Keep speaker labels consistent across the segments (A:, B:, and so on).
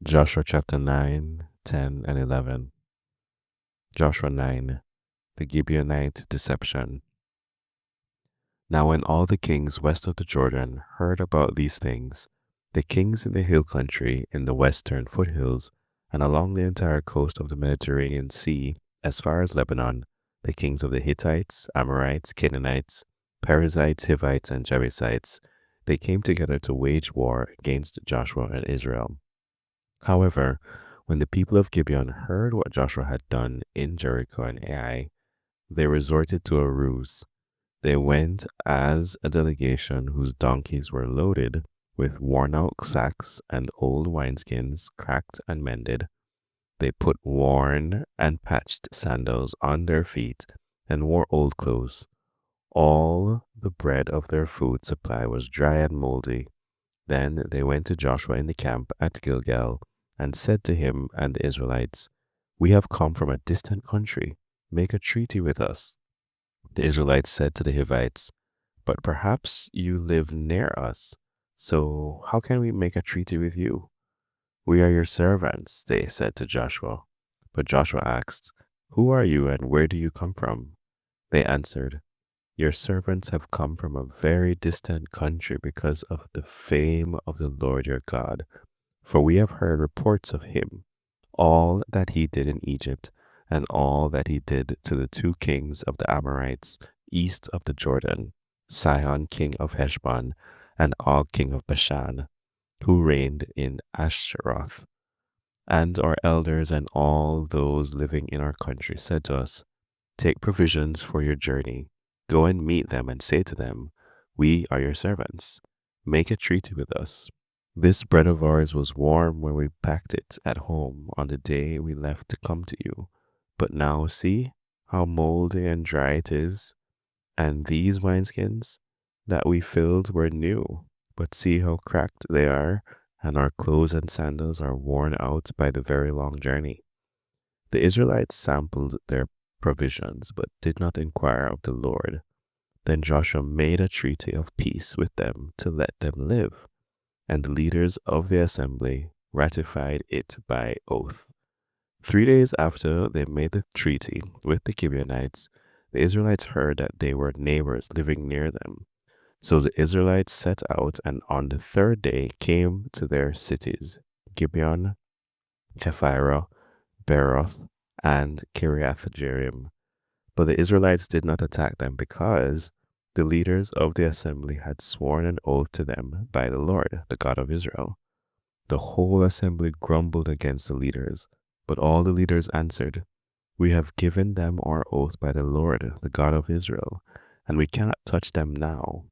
A: Joshua chapter 9, 10, and 11. Joshua 9, the Gibeonite deception. Now when all the kings west of the Jordan heard about these things, the kings in the hill country, in the western foothills, and along the entire coast of the Mediterranean Sea, as far as Lebanon, the kings of the Hittites, Amorites, Canaanites, Perizzites, Hivites, and Jebusites, they came together to wage war against Joshua and Israel. However, when the people of Gibeon heard what Joshua had done in Jericho and Ai, they resorted to a ruse. They went as a delegation whose donkeys were loaded with worn out sacks and old wineskins cracked and mended. They put worn and patched sandals on their feet and wore old clothes. All the bread of their food supply was dry and moldy. Then they went to Joshua in the camp at Gilgal and said to him and the Israelites, "We have come from a distant country. Make a treaty with us." The Israelites said to the Hivites, "But perhaps you live near us, so how can we make a treaty with you?" "We are your servants," they said to Joshua. But Joshua asked, "Who are you and where do you come from?" They answered, "Your servants have come from a very distant country because of the fame of the Lord your God. For we have heard reports of him, all that he did in Egypt, and all that he did to the two kings of the Amorites east of the Jordan, Sihon king of Heshbon, and Og king of Bashan, who reigned in Ashtaroth. And our elders and all those living in our country said to us, 'Take provisions for your journey. Go and meet them and say to them, We are your servants. Make a treaty with us.' This bread of ours was warm when we packed it at home on the day we left to come to you. But now see how moldy and dry it is. And these wineskins that we filled were new, but see how cracked they are, and our clothes and sandals are worn out by the very long journey." The Israelites sampled their provisions, but did not inquire of the Lord. Then Joshua made a treaty of peace with them to let them live, and the leaders of the assembly ratified it by oath. 3 days after they made the treaty with the Gibeonites, the Israelites heard that they were neighbors living near them. So the Israelites set out and on the third day came to their cities, Gibeon, Kephirah, Beeroth, and Kiriath-Jearim. But the Israelites did not attack them because the leaders of the assembly had sworn an oath to them by the Lord, the God of Israel. The whole assembly grumbled against the leaders, but all the leaders answered, "We have given them our oath by the Lord, the God of Israel, and we cannot touch them now.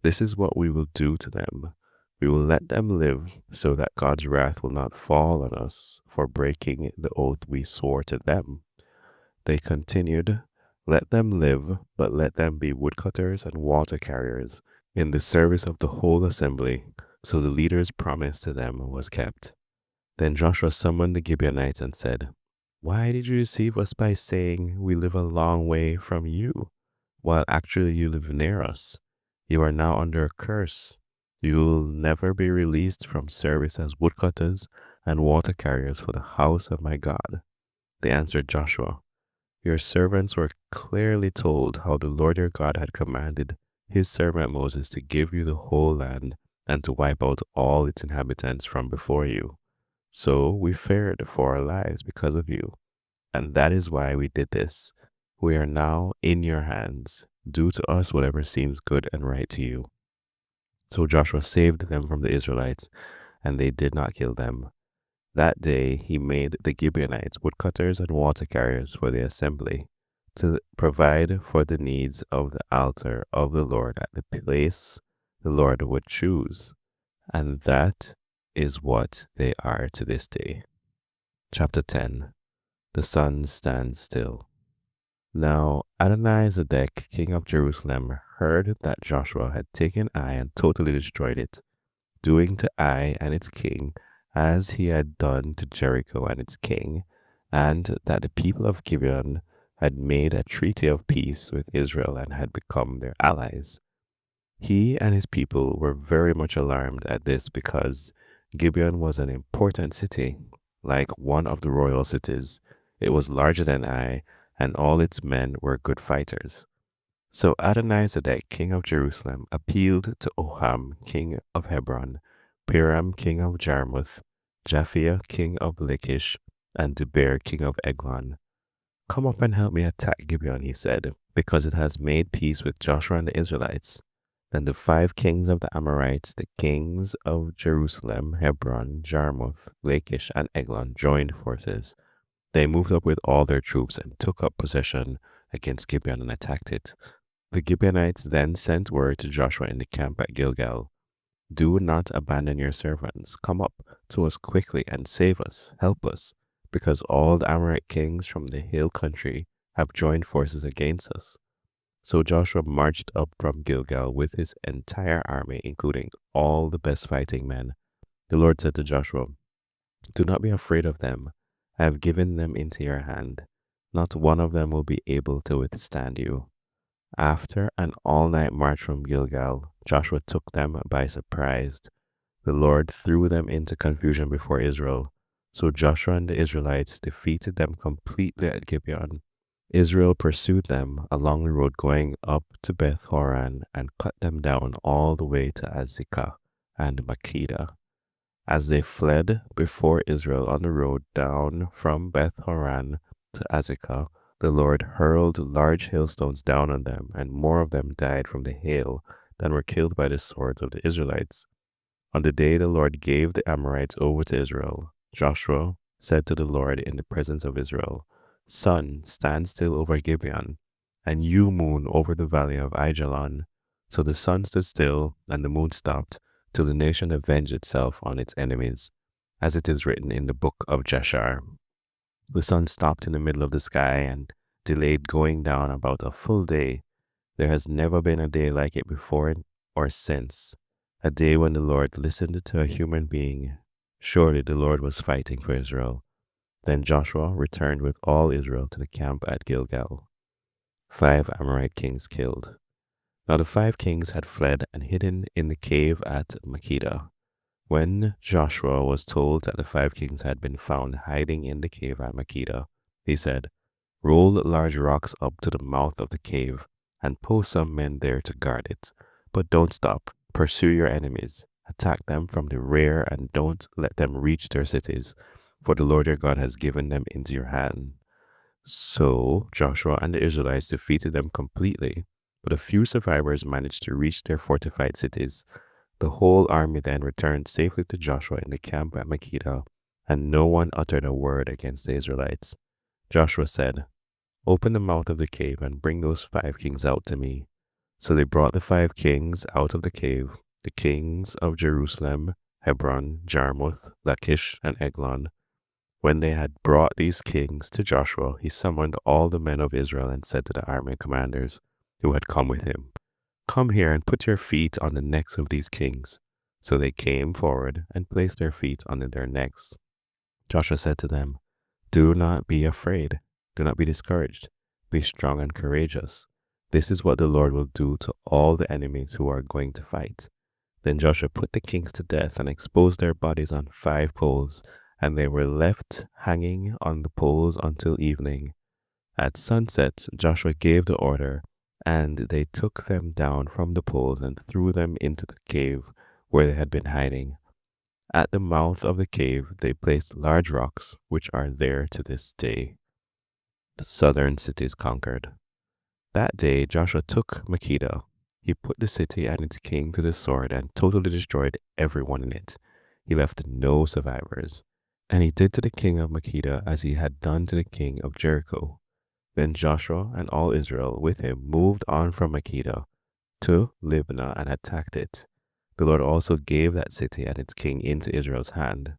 A: This is what we will do to them. We will let them live so that God's wrath will not fall on us for breaking the oath we swore to them." They continued, "Let them live, but let them be woodcutters and water carriers in the service of the whole assembly." So the leader's promise to them was kept. Then Joshua summoned the Gibeonites and said, "Why did you deceive us by saying we live a long way from you, while actually you live near us? You are now under a curse. You will never be released from service as woodcutters and water carriers for the house of my God." They answered Joshua, "Your servants were clearly told how the Lord your God had commanded his servant Moses to give you the whole land and to wipe out all its inhabitants from before you. So we feared for our lives because of you, and that is why we did this. We are now in your hands. Do to us whatever seems good and right to you." So Joshua saved them from the Israelites, and they did not kill them. That day he made the Gibeonites woodcutters and water carriers for the assembly, to provide for the needs of the altar of the Lord at the place the Lord would choose. And that is what they are to this day. Chapter 10. The sun stands still. Now Adonizedek, king of Jerusalem, heard that Joshua had taken Ai and totally destroyed it, doing to Ai and its king as he had done to Jericho and its king, and that the people of Gibeon had made a treaty of peace with Israel and had become their allies. He and his people were very much alarmed at this because Gibeon was an important city, like one of the royal cities. It was larger than Ai, and all its men were good fighters. So Adonizedek, king of Jerusalem, appealed to Oham, king of Hebron, Piram, king of Jarmuth, Japhia, king of Lachish, and Debir, king of Eglon. Come up and help me attack Gibeon, he said, because it has made peace with Joshua and the Israelites. Then the 5 kings of the Amorites, the kings of Jerusalem, Hebron, Jarmuth, Lachish, and Eglon, joined forces. They moved up with all their troops and took up possession against Gibeon and attacked it. The Gibeonites then sent word to Joshua in the camp at Gilgal, "Do not abandon your servants. Come up to us quickly and save us, help us, because all the Amorite kings from the hill country have joined forces against us." So Joshua marched up from Gilgal with his entire army, including all the best fighting men. The Lord said to Joshua, "Do not be afraid of them. I have given them into your hand. Not one of them will be able to withstand you." After an all-night march from Gilgal, Joshua took them by surprise. The Lord threw them into confusion before Israel. So Joshua and the Israelites defeated them completely at Gibeon. Israel pursued them along the road going up to Beth Horon and cut them down all the way to Azekah and Makkedah. As they fled before Israel on the road down from Beth Horon to Azekah, the Lord hurled large hailstones down on them, and more of them died from the hail than were killed by the swords of the Israelites. On the day the Lord gave the Amorites over to Israel, Joshua said to the Lord in the presence of Israel, "Sun, stand still over Gibeon, and you, moon, over the valley of Aijalon." So the sun stood still, and the moon stopped, till the nation avenged itself on its enemies, as it is written in the book of Jashar. The sun stopped in the middle of the sky and delayed going down about a full day. There has never been a day like it before or since, a day when the Lord listened to a human being. Surely the Lord was fighting for Israel. Then Joshua returned with all Israel to the camp at Gilgal. 5 Amorite kings killed. Now the 5 kings had fled and hidden in the cave at Makkedah. When Joshua was told that the 5 kings had been found hiding in the cave at Makkedah, he said, "Roll large rocks up to the mouth of the cave and post some men there to guard it. But don't stop. Pursue your enemies. Attack them from the rear and don't let them reach their cities, for the Lord your God has given them into your hand." So Joshua and the Israelites defeated them completely, but a few survivors managed to reach their fortified cities. The whole army then returned safely to Joshua in the camp at Makkedah, and no one uttered a word against the Israelites. Joshua said, "Open the mouth of the cave and bring those 5 kings out to me." So they brought the 5 kings out of the cave, the kings of Jerusalem, Hebron, Jarmuth, Lachish, and Eglon. When they had brought these kings to Joshua, he summoned all the men of Israel and said to the army commanders who had come with him, "Come here and put your feet on the necks of these kings." So they came forward and placed their feet on their necks. Joshua said to them, "Do not be afraid. Do not be discouraged. Be strong and courageous. This is what the Lord will do to all the enemies who are going to fight." Then Joshua put the kings to death and exposed their bodies on 5 poles, and they were left hanging on the poles until evening. At sunset, Joshua gave the order, and they took them down from the poles and threw them into the cave where they had been hiding. At the mouth of the cave, they placed large rocks, which are there to this day. The southern cities conquered. That day, Joshua took Makkedah. He put the city and its king to the sword and totally destroyed everyone in it. He left no survivors. And he did to the king of Makkedah as he had done to the king of Jericho. Then Joshua and all Israel with him moved on from Makkedah to Libnah and attacked it. The Lord also gave that city and its king into Israel's hand.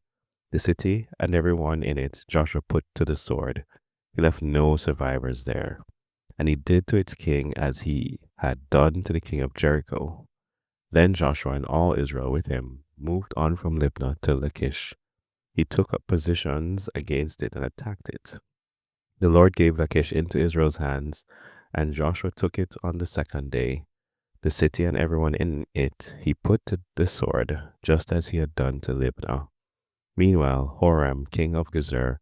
A: The city and everyone in it Joshua put to the sword. He left no survivors there. And he did to its king as he had done to the king of Jericho. Then Joshua and all Israel with him moved on from Libnah to Lachish. He took up positions against it and attacked it. The Lord gave Lachish into Israel's hands, and Joshua took it on the 2nd day. The city and everyone in it he put to the sword, just as he had done to Libnah. Meanwhile, Horam, king of Gezer,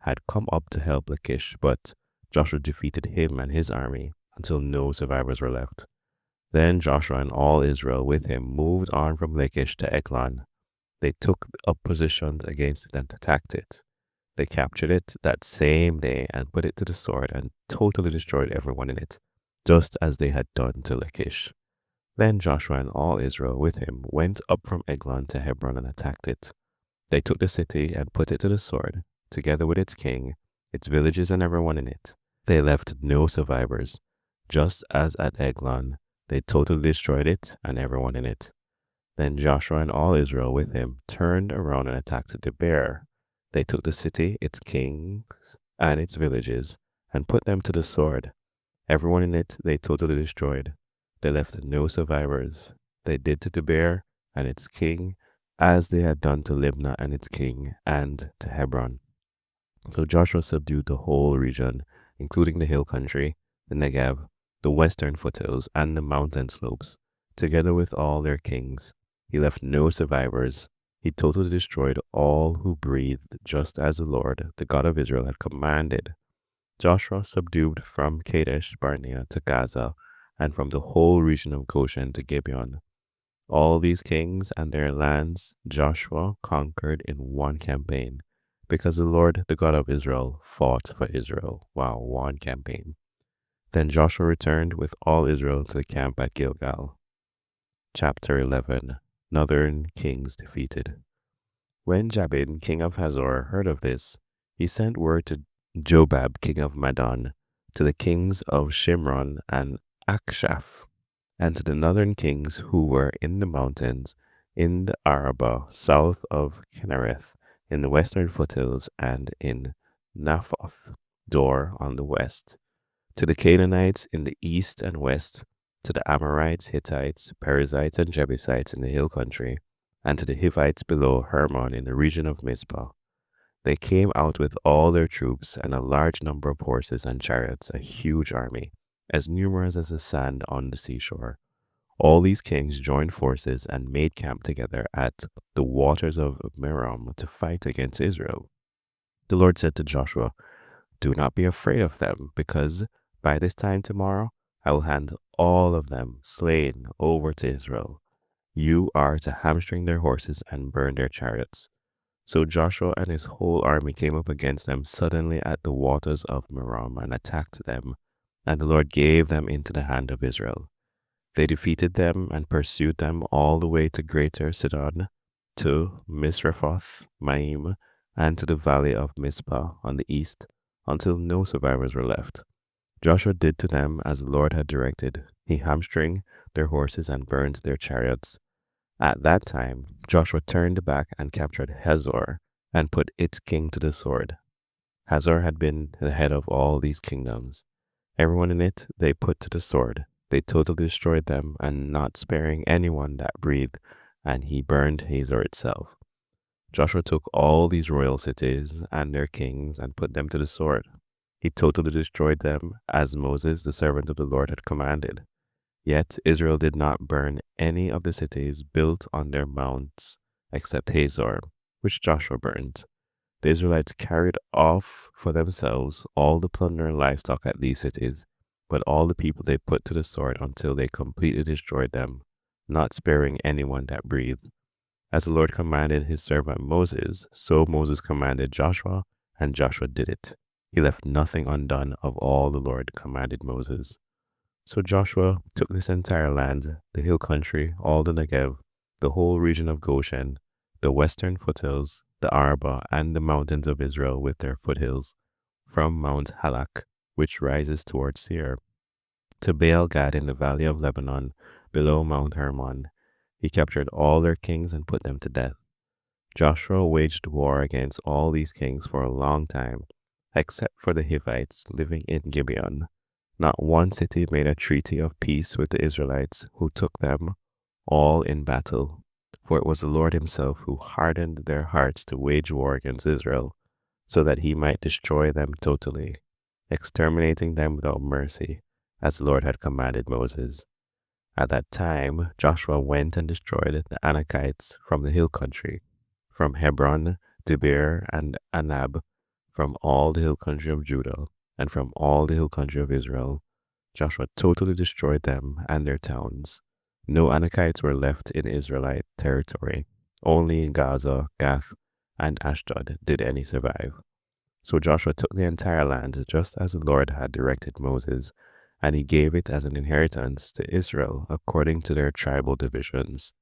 A: had come up to help Lachish, but Joshua defeated him and his army until no survivors were left. Then Joshua and all Israel with him moved on from Lachish to Eglon. They took up positions against it and attacked it. They captured it that same day and put it to the sword and totally destroyed everyone in it, just as they had done to Lachish. Then Joshua and all Israel with him went up from Eglon to Hebron and attacked it. They took the city and put it to the sword, together with its king, its villages, and everyone in it. They left no survivors, just as at Eglon. They totally destroyed it and everyone in it. Then Joshua and all Israel with him turned around and attacked Debir. They took the city, its kings, and its villages, and put them to the sword. Everyone in it they totally destroyed. They left no survivors. They did to Debir and its king as they had done to Libnah and its king, and to Hebron. So Joshua subdued the whole region, including the hill country, the Negev, the western foothills, and the mountain slopes, together with all their kings. He left no survivors. He totally destroyed all who breathed, just as the Lord, the God of Israel, had commanded. Joshua subdued from Kadesh Barnea to Gaza, and from the whole region of Goshen to Gibeon. All these kings and their lands Joshua conquered in one campaign, because the Lord, the God of Israel, fought for Israel. Wow, one campaign. Then Joshua returned with all Israel to the camp at Gilgal. Chapter 11. Northern Kings Defeated. When Jabin, king of Hazor, heard of this, he sent word to Jobab, king of Madon, to the kings of Shimron and Akshaph, and to the northern kings who were in the mountains, in the Arabah, south of Kinnereth, in the western foothills, and in Naphoth Dor on the west, to the Canaanites in the east and west, to the Amorites, Hittites, Perizzites, and Jebusites in the hill country, and to the Hivites below Hermon in the region of Mizpah. They came out with all their troops and a large number of horses and chariots, a huge army, as numerous as the sand on the seashore. All these kings joined forces and made camp together at the waters of Merom to fight against Israel. The Lord said to Joshua, "Do not be afraid of them, because by this time tomorrow I will hand all of them slain over to Israel. You are to hamstring their horses and burn their chariots." So Joshua and his whole army came up against them suddenly at the waters of Merom and attacked them, and the Lord gave them into the hand of Israel. They defeated them and pursued them all the way to Greater Sidon, to Misrephoth Maim, and to the valley of Mizpah on the east, until no survivors were left. Joshua did to them as the Lord had directed. He hamstringed their horses and burned their chariots. At that time, Joshua turned back and captured Hazor and put its king to the sword. Hazor had been the head of all these kingdoms. Everyone in it they put to the sword. They totally destroyed them, and not sparing anyone that breathed, and he burned Hazor itself. Joshua took all these royal cities and their kings and put them to the sword. He totally destroyed them, as Moses, the servant of the Lord, had commanded. Yet Israel did not burn any of the cities built on their mounts, except Hazor, which Joshua burned. The Israelites carried off for themselves all the plunder and livestock at these cities, but all the people they put to the sword until they completely destroyed them, not sparing anyone that breathed. As the Lord commanded his servant Moses, so Moses commanded Joshua, and Joshua did it. He left nothing undone of all the Lord commanded Moses. So Joshua took this entire land, the hill country, all the Negev, the whole region of Goshen, the western foothills, the Arabah, and the mountains of Israel with their foothills, from Mount Halak, which rises towards Seir, to Baal Gad in the valley of Lebanon, below Mount Hermon. He captured all their kings and put them to death. Joshua waged war against all these kings for a long time, except for the Hivites living in Gibeon. Not one city made a treaty of peace with the Israelites, who took them all in battle. For it was the Lord himself who hardened their hearts to wage war against Israel, so that he might destroy them totally, exterminating them without mercy, as the Lord had commanded Moses. At that time, Joshua went and destroyed the Anakites from the hill country, from Hebron Debir and Anab, from all the hill country of Judah, and from all the hill country of Israel. Joshua totally destroyed them and their towns. No Anakites were left in Israelite territory. Only in Gaza, Gath, and Ashdod did any survive. So Joshua took the entire land just as the Lord had directed Moses, and he gave it as an inheritance to Israel according to their tribal divisions.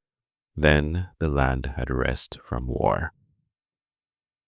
A: Then the land had rest from war.